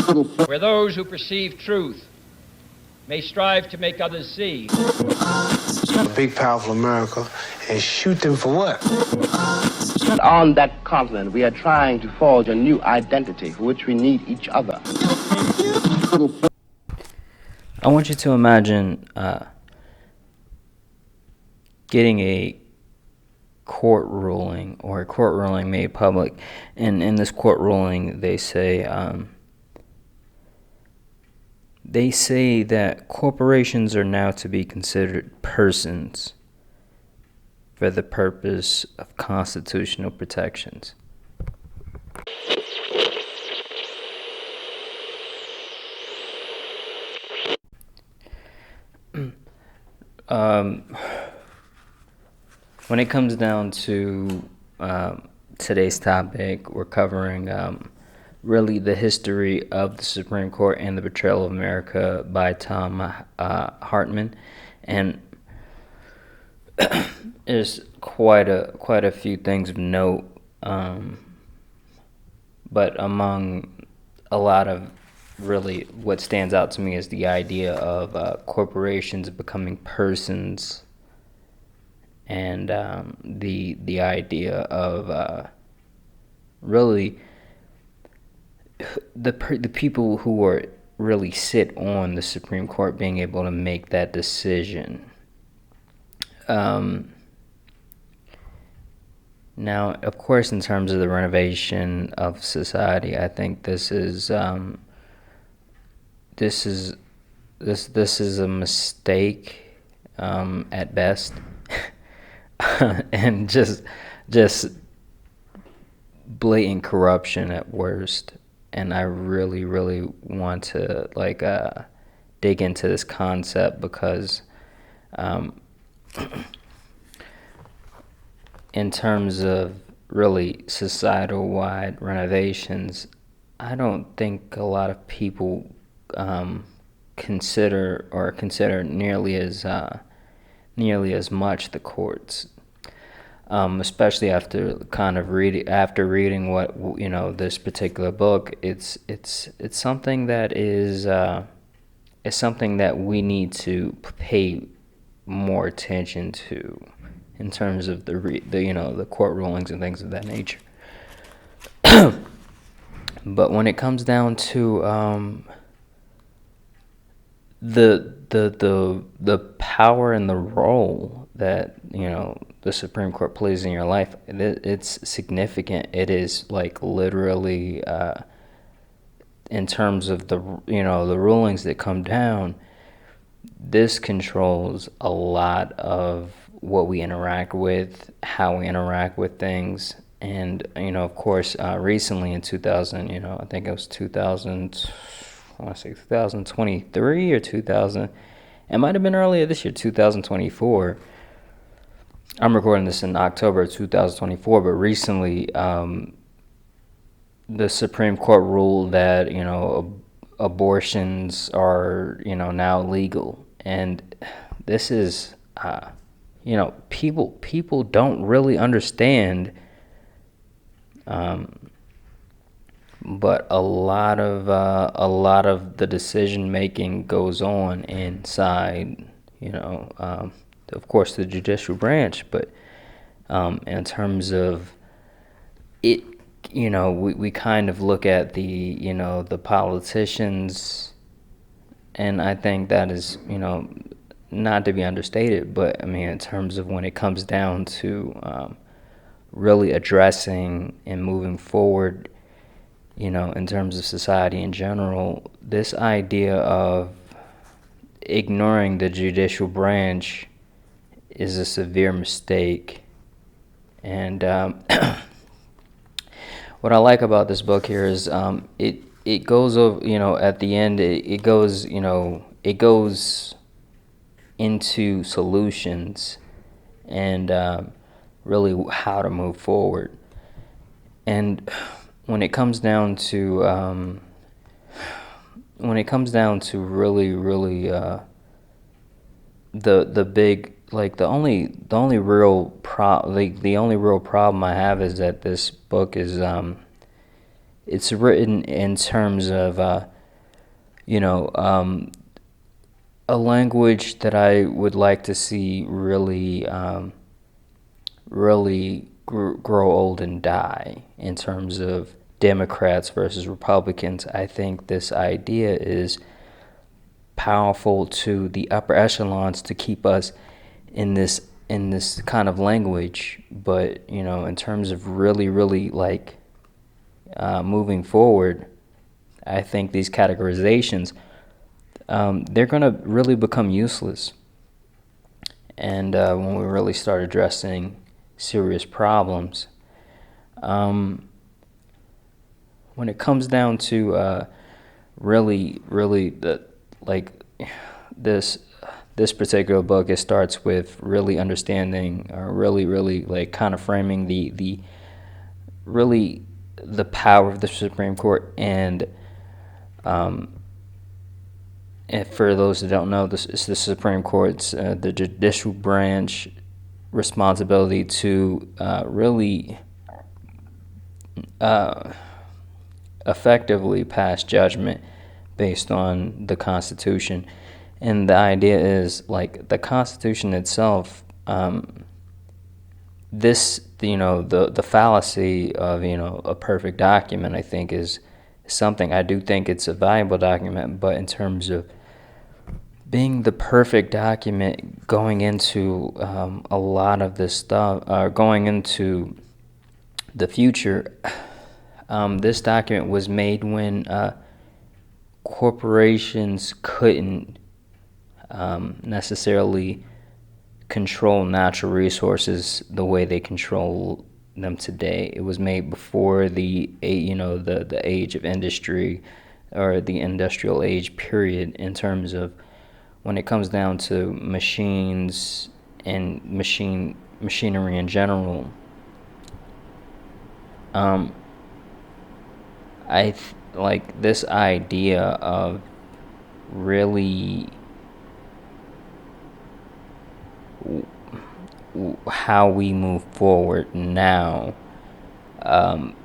where those who perceive truth may strive to make others see. A big, powerful America, and shoot them for what? On that continent, we are trying to forge a new identity for which we need each other. I want you to imagine getting a court ruling or a court ruling made public, and in this court ruling they say that corporations are now to be considered persons for the purpose of constitutional protections. When it comes down to today's topic, we're covering really the history of the Supreme Court and the Betrayal of America by Thom Hartmann, and there's quite a few things of note, but among a lot of really what stands out to me is the idea of corporations becoming persons, and the idea of really the people who are really sit on the Supreme Court being able to make that decision. Now, of course, in terms of the renovation of society, I think this is a mistake at best, and just blatant corruption at worst. And I really want to dig into this concept because in terms of really societal-wide renovations, I don't think a lot of people consider nearly as much the courts, especially after reading what this particular book. It's something that is something that we need to pay more attention to in terms of the court rulings and things of that nature. But when it comes down to the power and the role that the Supreme Court plays in your life, it's significant. It is literally in terms of the rulings that come down. This controls a lot of what we interact with, how we interact with things, and of course, recently in 2000, I think it was 2000. I want to say 2023 or 2000. It might have been earlier this year, 2024. I'm recording this in October of 2024, but recently the Supreme Court ruled that abortions are now legal, and this is people don't really understand, but a lot of the decision making goes on inside of course the judicial branch, but in terms of it, we kind of look at the politicians, and I think that is not to be understated, but I mean in terms of when it comes down to really addressing and moving forward, in terms of society in general, this idea of ignoring the judicial branch is a severe mistake. And what I like about this book here is it goes over, at the end it goes into solutions and really how to move forward. And when it comes down to really the big, the only real problem I have is that this book is it's written in terms of a language that I would like to see really, really grow old and die in terms of Democrats versus Republicans. I think this idea is powerful to the upper echelons to keep us in this kind of language, but in terms of really like moving forward, I think these categorizations, they're going to really become useless. And when we really start addressing serious problems, when it comes down to really this particular book, it starts with really understanding, or really like kind of framing the power of the Supreme Court. And for those that don't know, this is the Supreme Court's the judicial branch responsibility to really effectively pass judgment based on the Constitution. And the idea is, like, the Constitution itself, the fallacy of a perfect document, I think, is something. I do think it's a valuable document, but in terms of being the perfect document, going into a lot of this stuff, going into the future, this document was made when corporations couldn't necessarily control natural resources the way they control them today. It was made before the age of industry, or the industrial age period, in terms of when it comes down to machines and machinery in general. Like this idea of really how we move forward now. In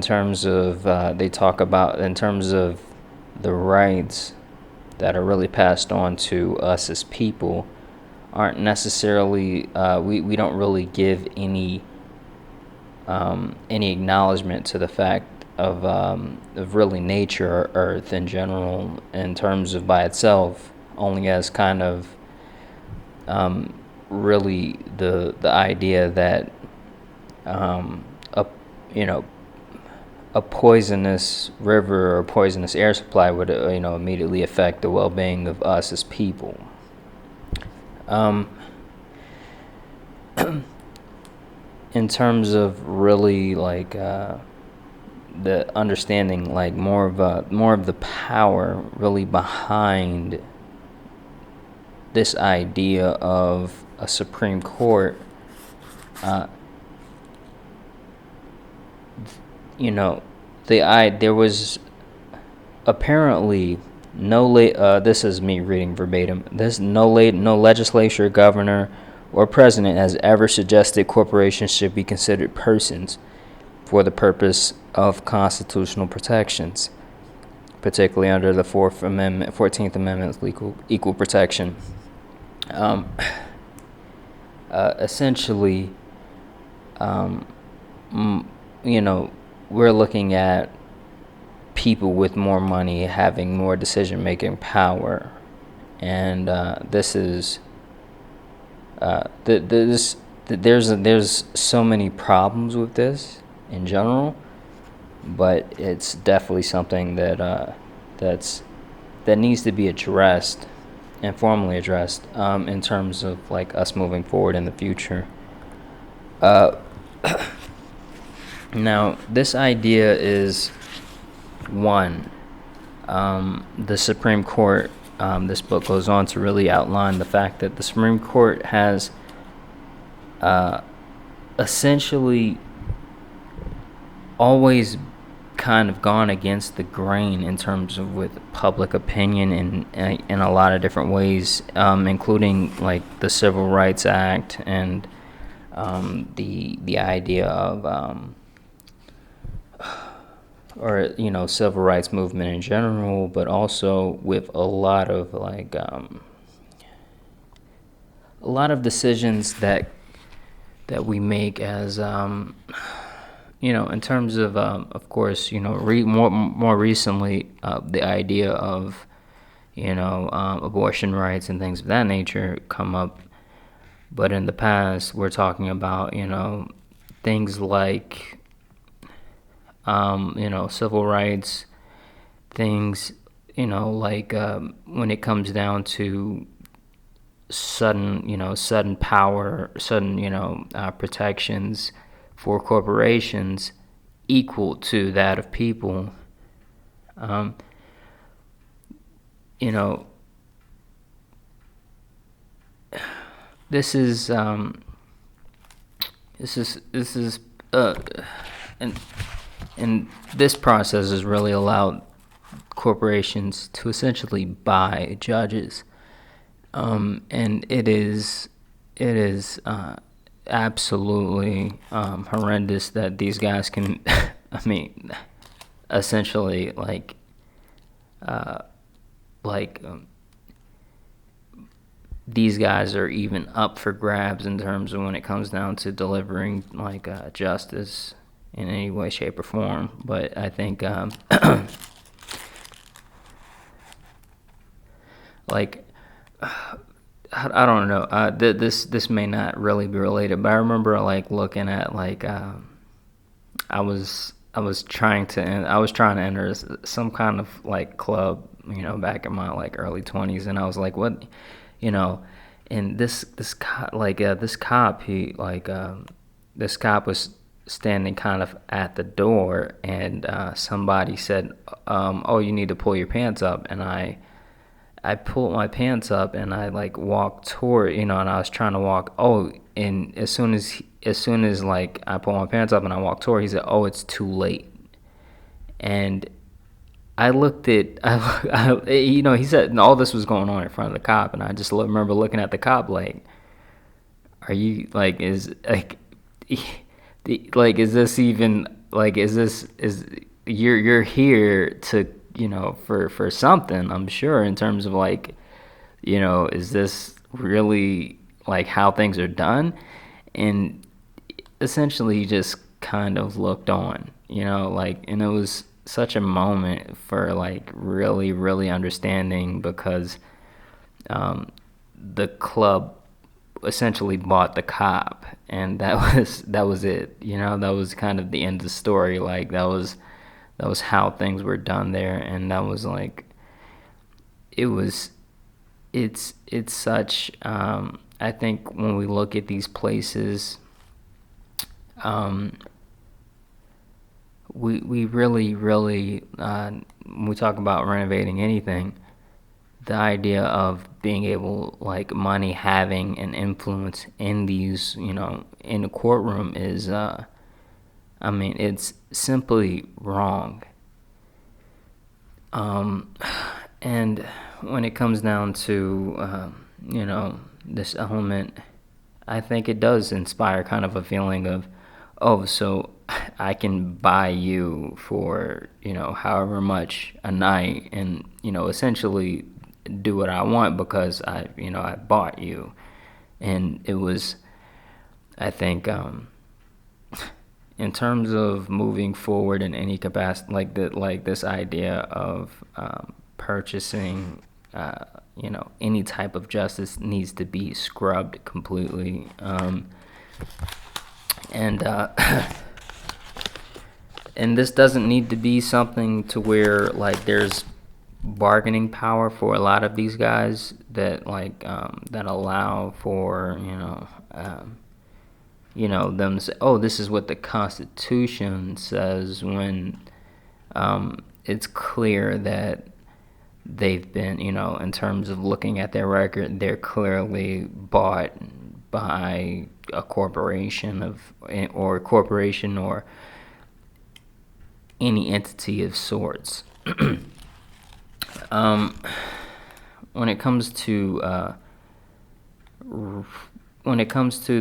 terms of they talk about in terms of the rights that are really passed on to us as people, aren't necessarily we don't really give any acknowledgement to the fact of really nature or Earth in general, in terms of by itself, only as kind of really the idea that a poisonous river or poisonous air supply would immediately affect the well-being of us as people. In terms of really like the understanding, like more of the power really behind this idea of a Supreme Court, there was apparently this is me reading verbatim. No legislature, governor, or president has ever suggested corporations should be considered persons for the purpose of constitutional protections, particularly under the 14th Amendment, equal protection. Essentially, we're looking at people with more money having more decision-making power, and this is there's so many problems with this in general, but it's definitely something that needs to be addressed and formally addressed in terms of like us moving forward in the future. Now, this idea is one. The Supreme Court, this book goes on to really outline the fact that the Supreme Court has essentially always kind of gone against the grain in terms of with public opinion in a lot of different ways, including like the Civil Rights Act and the idea of or civil rights movement in general, but also with a lot of a lot of decisions that we make as in terms of course, more recently, the idea of abortion rights and things of that nature come up. But in the past, we're talking about things like civil rights, things like when it comes down to sudden power, sudden protections for corporations equal to that of people. This is and this process has really allowed corporations to essentially buy judges, and it is absolutely horrendous that these guys can, I mean, essentially these guys are even up for grabs in terms of when it comes down to delivering justice in any way, shape, or form. But I think I don't know. This may not really be related, but I remember looking at I was trying to enter some kind of club, back in my early 20s, and I was like, what, and this cop, this cop was standing kind of at the door, and somebody said, oh, you need to pull your pants up, and I pulled my pants up, and I walked toward, and I was trying to walk. Oh, and as soon as I pulled my pants up and I walked toward, he said, "Oh, it's too late." And I looked at, he said, and all this was going on in front of the cop, and I just remember looking at the cop are you is this even is you're here to for something, I'm sure, in terms of is this really how things are done? And essentially he just kind of looked on, and it was such a moment for really, really understanding, because the club essentially bought the cop, and that was it. That was kind of the end of the story. That was how things were done there, and that was it's such, I think when we look at these places, we really, really, when we talk about renovating anything, the idea of being able, money having an influence in these, in the courtroom is, it's simply wrong. And when it comes down to, this element, I think it does inspire kind of a feeling of, oh, so I can buy you for, however much a night, and, essentially do what I want because I bought you. And it was, I think, in terms of moving forward in any capacity, this idea of purchasing, any type of justice needs to be scrubbed completely, and and this doesn't need to be something to where there's bargaining power for a lot of these guys that that allow for them to say, oh, this is what the Constitution says, when it's clear that they've been, in terms of looking at their record, they're clearly bought by a corporation or any entity of sorts. When it comes to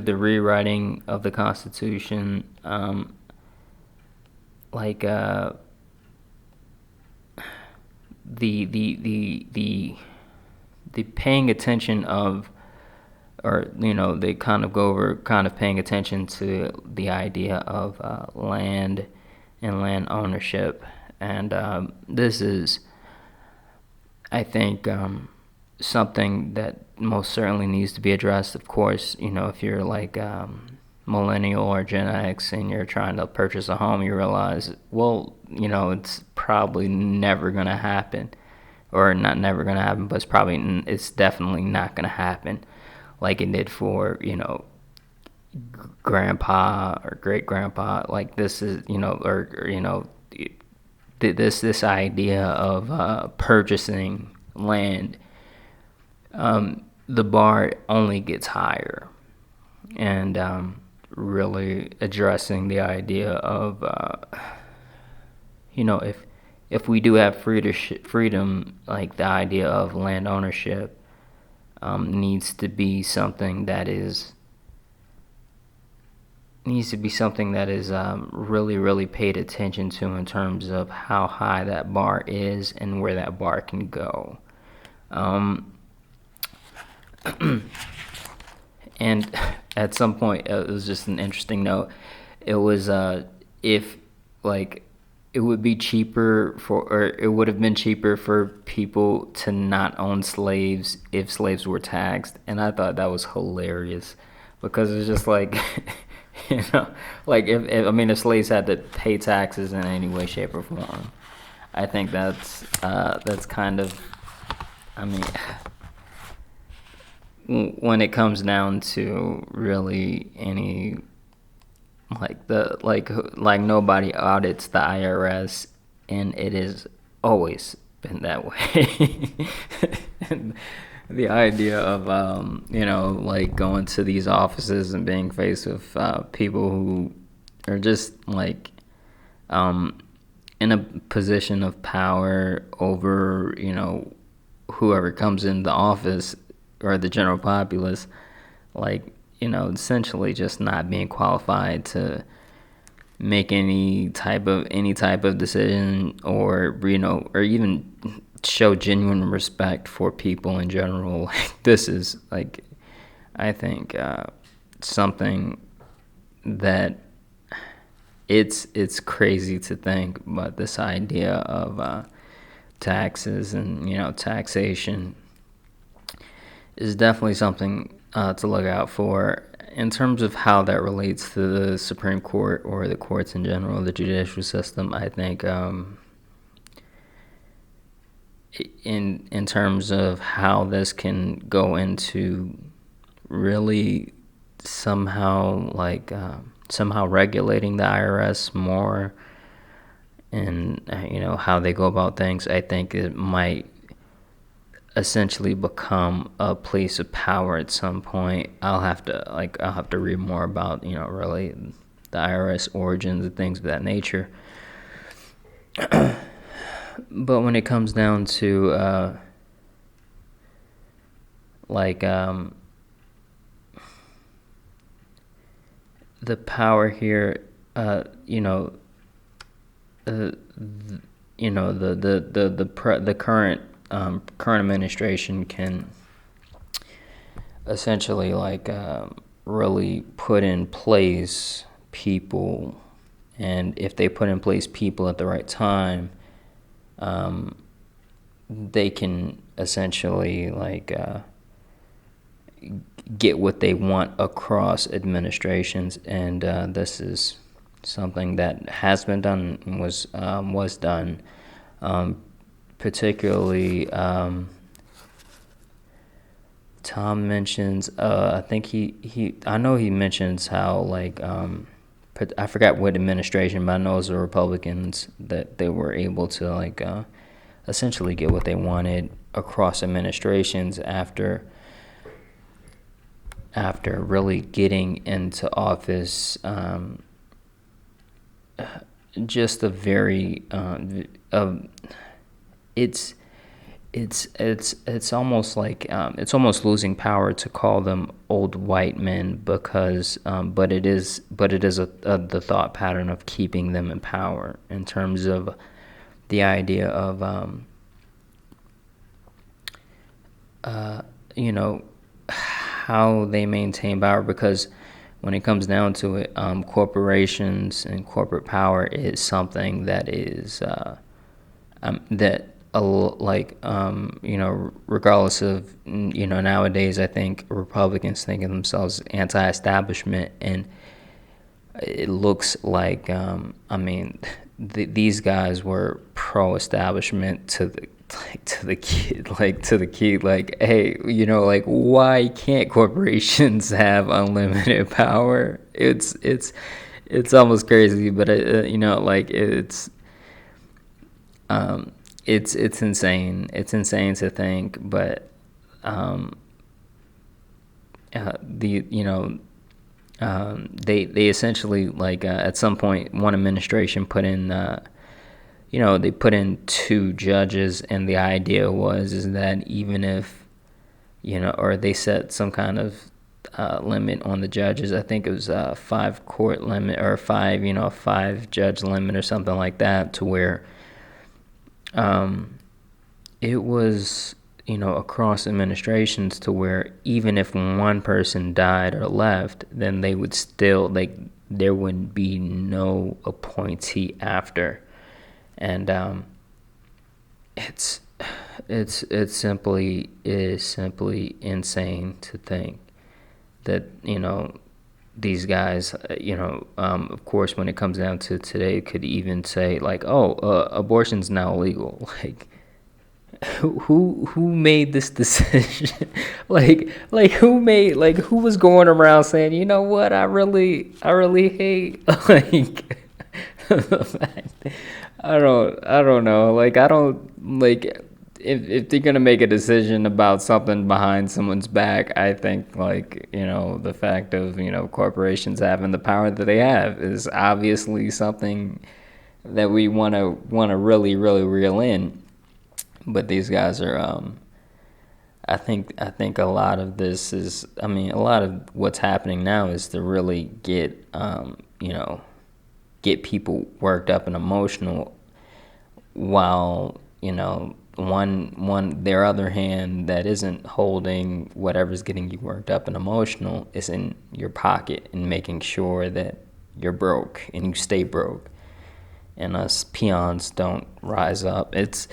the rewriting of the Constitution, the paying attention of, or they kind of go over kind of paying attention to the idea of land and land ownership, and this is, I think, something that most certainly needs to be addressed. Of course, if you're like millennial or Gen X and you're trying to purchase a home, you realize, well, it's probably never going to happen, or not never going to happen, but it's definitely not going to happen like it did for, grandpa or great grandpa. Like this is, this idea of purchasing land, the bar only gets higher, and really addressing the idea of if we do have freedom, like the idea of land ownership needs to be something that is really, really paid attention to in terms of how high that bar is and where that bar can go. And at some point, it was just an interesting note. It was if like it would be cheaper or it would have been cheaper for people to not own slaves if slaves were taxed, and I thought that was hilarious, because it's just like like if slaves had to pay taxes in any way, shape, or form, I think that's kind of, when it comes down to really any, like nobody audits the IRS, and it has always been that way. And the idea of like going to these offices and being faced with people who are just like in a position of power over whoever comes in the office, or the general populace, like essentially just not being qualified to make any type of decision, or or even show genuine respect for people in general. This is like, I think, something that it's crazy to think, but this idea of taxes and taxation is definitely something to look out for in terms of how that relates to the Supreme Court or the courts in general, the judicial system. I think in terms of how this can go into really somehow regulating the IRS more, and how they go about things, I think it might essentially become a place of power at some point. I'll have to read more about really the IRS origins and things of that nature. But when it comes down to the power here, the current administration can essentially really put in place people, and if they put in place people at the right time, they can essentially get what they want across administrations, and this is something that has been done and was done, particularly. Thom mentions, I think I know he mentions how I forgot what administration, but I know it was the Republicans, that they were able to essentially get what they wanted across administrations after really getting into office. Just a very it's almost like it's almost losing power to call them old white men, because but it is the thought pattern of keeping them in power, in terms of the idea of you know, how they maintain power, because when it comes down to it, corporations and corporate power is something that is that you know, regardless of, you know, nowadays I think Republicans think of themselves anti-establishment, and it looks like these guys were pro-establishment to the key, like, hey, you know, like, why can't corporations have unlimited power? It's almost crazy, but you know, like, it's insane. It's insane to think, but they essentially, like, at some point, one administration put in, they put in 2 judges, and the idea is that even if, you know, or they set some kind of limit on the judges. I think it was a 5 court limit, or 5 judge limit or something like that, to where it was, you know, across administrations, to where even if one person died or left, then they would still, like, there would be no appointee after. And it is simply insane to think that, you know, these guys, of course, when it comes down to today, could even say, like, abortion's now illegal. Like, who made this decision? like who was going around saying, you know what, I really hate, like, the fact, I don't know, like, I don't, like, if they're gonna make a decision about something behind someone's back, I think, like, you know, the fact of, you know, corporations having the power that they have is obviously something that we want to really reel in. But these guys are, I think a lot of this is, a lot of what's happening now is to really get, get people worked up and emotional, while, you know, their other hand that isn't holding whatever's getting you worked up and emotional is in your pocket, and making sure that you're broke and you stay broke, and us peons don't rise up. It's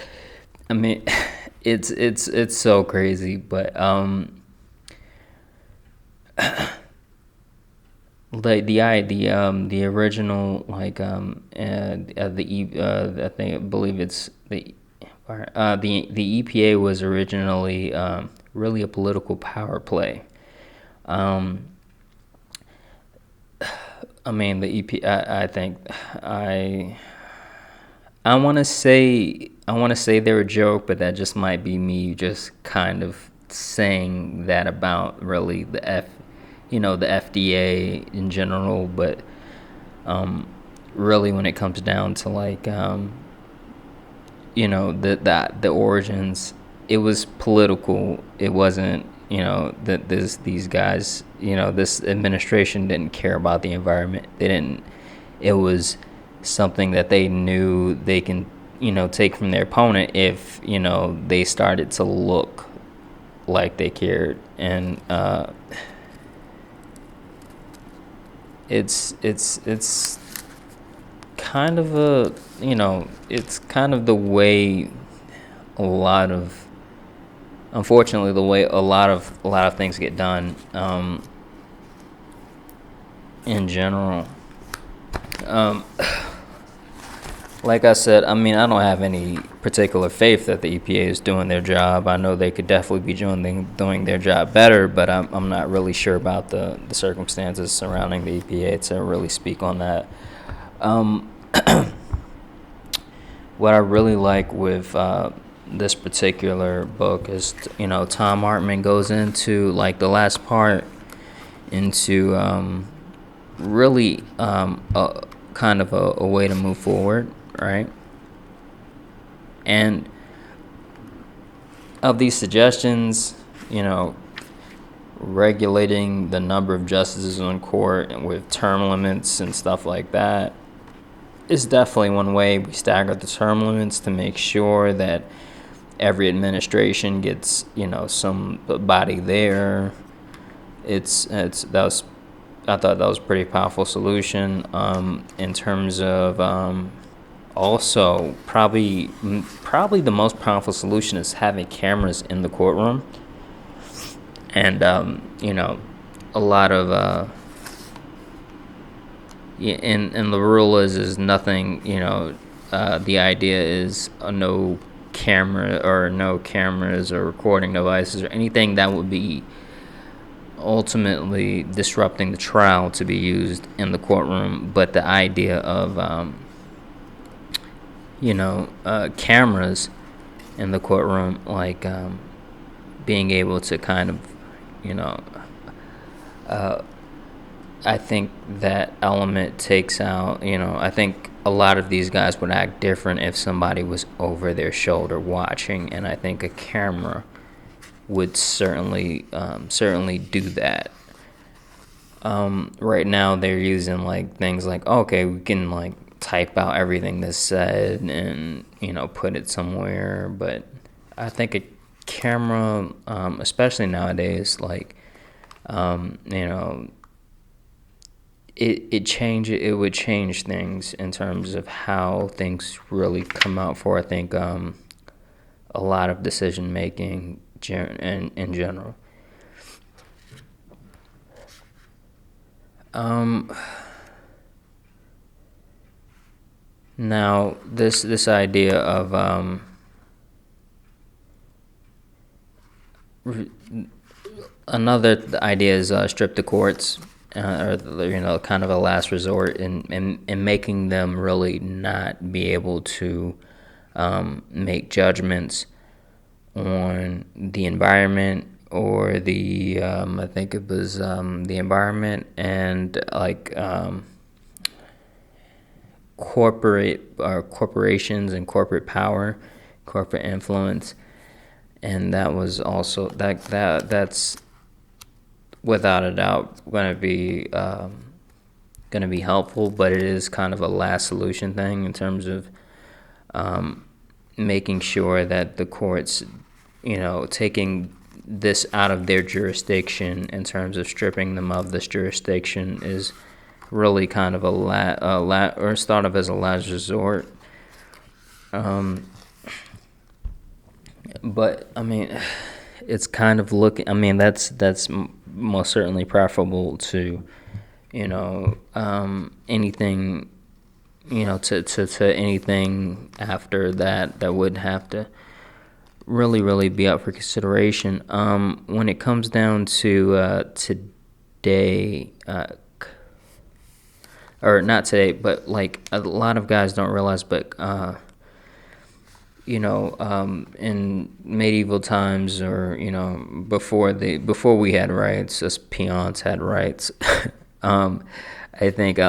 so crazy, but like the original, like, I believe it's the EPA was originally really a political power play. The EPA, I think I want to say they're a joke, but that just might be me just kind of saying that about really the FDA in general. But really, when it comes down to, like, the origins, it was political. It wasn't, that these guys, this administration didn't care about the environment. They didn't. It was something that they knew they can, take from their opponent if, they started to look like they cared. And it's kind of it's kind of the way unfortunately the way a lot of things get done in general. Like I said, I don't have any particular faith that the EPA is doing their job. I know they could definitely be doing their job better, but I'm not really sure about the circumstances surrounding the EPA to really speak on that. What I really like with this particular book is, Thom Hartmann goes into, like, the last part, into really kind of a way to move forward, right? And of these suggestions, regulating the number of justices on court and with term limits and stuff like that is definitely one way. We stagger the term limits to make sure that every administration gets, somebody there. I thought that was a pretty powerful solution. In terms of also probably the most powerful solution is having cameras in the courtroom, and a lot of and the rule is nothing. The idea is no cameras or recording devices or anything that would be ultimately disrupting the trial to be used in the courtroom. But the idea of cameras in the courtroom, like being able to kind of, I think that element takes out, I think a lot of these guys would act different if somebody was over their shoulder watching, and I think a camera would certainly do that. Right now they're using like things like, okay, we can like type out everything that's said and put it somewhere, but I think a camera, especially nowadays, like it would change things in terms of how things really come out for, I think, a lot of decision making in general. Now this idea of another idea is strip the courts, or kind of a last resort, in making them really not be able to make judgments on the environment, or the I think it was the environment and like corporations and corporate power, corporate influence, and that was also that's without a doubt going to be helpful, but it is kind of a last solution thing in terms of making sure that the courts, taking this out of their jurisdiction in terms of stripping them of this jurisdiction is really kind of or it's thought of as a last resort. But I mean, it's kind of looking. I mean, that's most certainly preferable to, anything, to anything after that would have to really be up for consideration. When it comes down to today, or not today, but like a lot of guys don't realize, but in medieval times, or before we had rights, us peons had rights. I think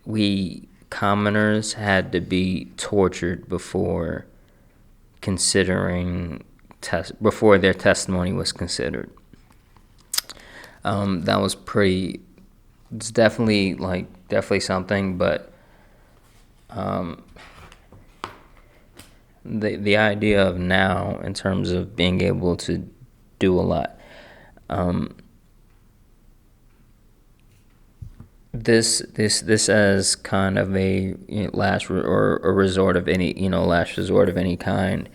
we commoners had to be tortured before before their testimony was considered. That was pretty. It's definitely something, but the idea of now in terms of being able to do a lot, this as kind of a last or a resort of any last resort of any kind.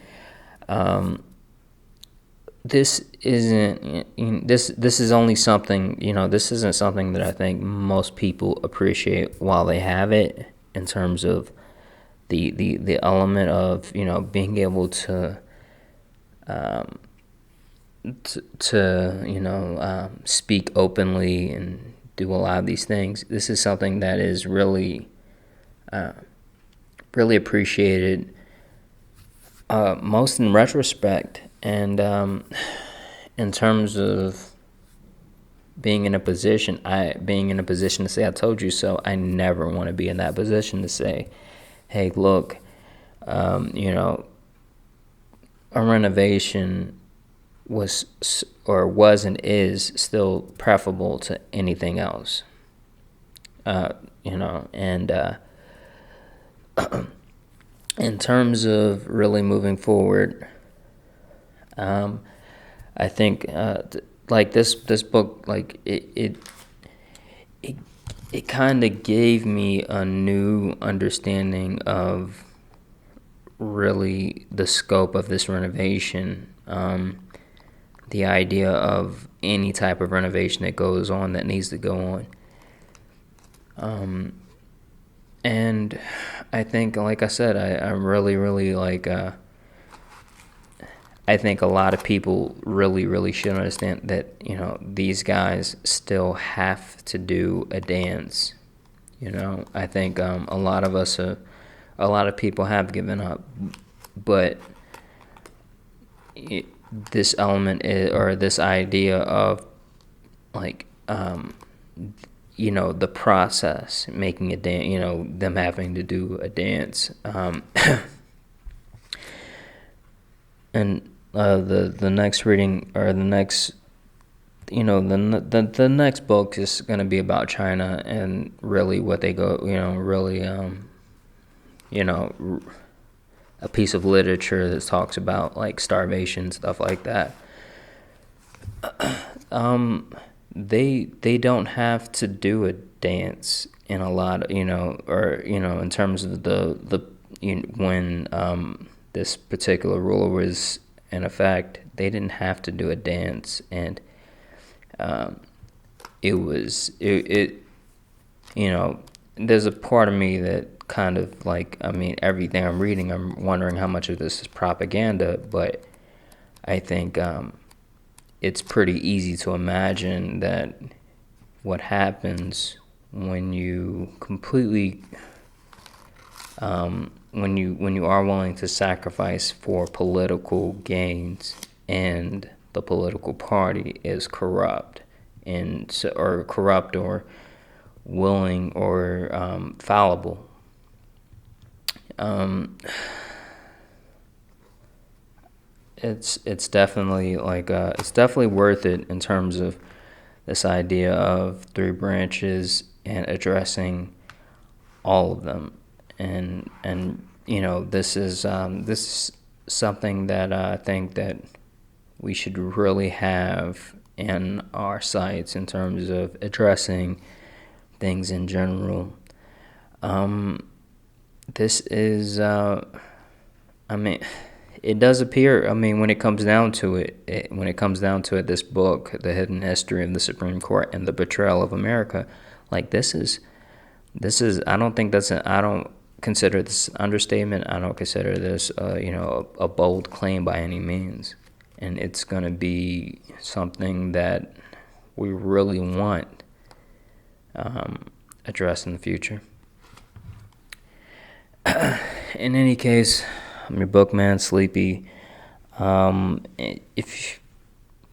This isn't. This is only something. This isn't something that I think most people appreciate while they have it, in terms of the element of being able to speak openly and do a lot of these things. This is something that is really appreciated, most in retrospect. And in terms of being in a position to say, I told you so, I never want to be in that position to say, hey, look, a renovation was and is still preferable to anything else. And in terms of really moving forward, I think like this book, like it kind of gave me a new understanding of really the scope of this renovation. The idea of any type of renovation that goes on, that needs to go on. And I think, like I said, I really like, I think a lot of people really should understand that, you know, these guys still have to do a dance. You know, I think a lot of people have given up, but this element or this idea of like you know, the process, making a dance, you know, them having to do a dance, and the next reading, or the next, you know, the next book is going to be about China and really what they go, you know, really you know, a piece of literature that talks about like starvation, stuff like that. They don't have to do a dance in a lot of, you know, or, you know, in terms of when this particular ruler was in effect, they didn't have to do a dance. And it you know, there's a part of me that kind of like, I mean, everything I'm reading, I'm wondering how much of this is propaganda, but I think it's pretty easy to imagine that what happens when you completely, when you are willing to sacrifice for political gains, and the political party is corrupt, or willing or fallible. It's definitely like it's definitely worth it in terms of this idea of three branches and addressing all of them, and you know, this is something that I think that we should really have in our sights in terms of addressing things in general. This is, I mean, it does appear, I mean, when it comes down to it, this book, The Hidden History of the Supreme Court and the Betrayal of America, like this is, I don't think I don't consider this an understatement. I don't consider this, you know, a bold claim by any means. And it's going to be something that we really want addressed in the future. In any case, I'm your bookman, Sleepy. If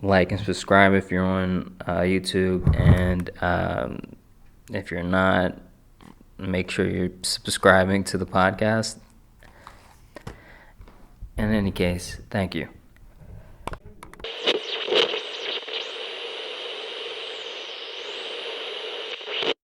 like and subscribe if you're on YouTube, and if you're not, make sure you're subscribing to the podcast. In any case, thank you.